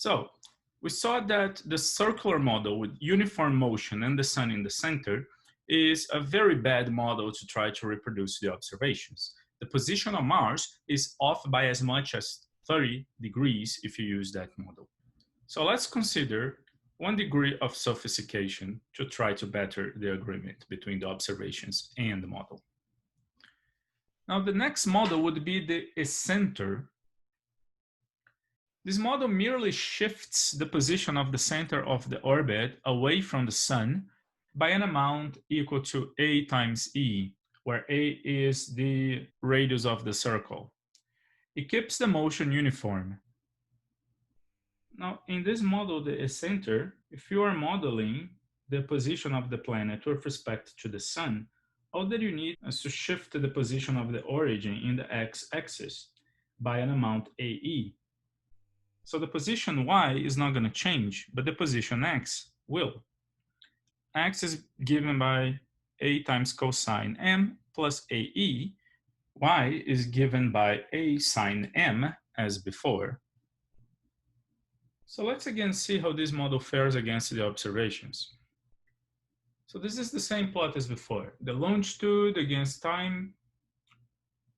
So we saw that the circular model with uniform motion and the sun in the center is a very bad model to try to reproduce the observations. The position of Mars is off by as much as 30 degrees if you use that model. So let's consider 1 degree of sophistication to try to better the agreement between the observations and the model. Now the next model would be the eccentre. This model merely shifts the position of the center of the orbit away from the sun by an amount equal to a times e, where a is the radius of the circle. It keeps the motion uniform. Now, in this model, the eccentre, if you are modeling the position of the planet with respect to the sun, all that you need is to shift the position of the origin in the x-axis by an amount ae. So the position y is not going to change, but the position x will. X is given by a times cosine m plus ae. Y is given by a sine m as before. So let's again see how this model fares against the observations. So this is the same plot as before. The longitude against time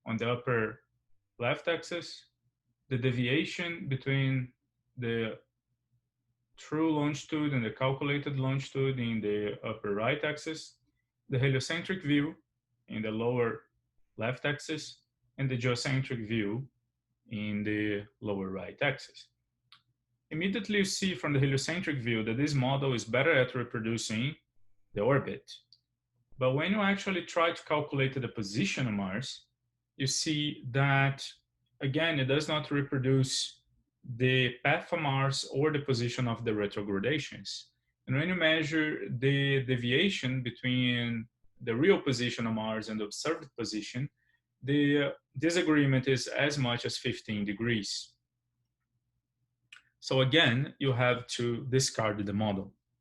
on the upper left axis, the deviation between the true longitude and the calculated longitude in the upper right axis, the heliocentric view in the lower left axis, and the geocentric view in the lower right axis. Immediately you see from the heliocentric view that this model is better at reproducing the orbit. But when you actually try to calculate the position of Mars, you see that, again, it does not reproduce the path of Mars or the position of the retrogradations. And when you measure the deviation between the real position of Mars and the observed position, the disagreement is as much as 15 degrees. So again, you have to discard the model.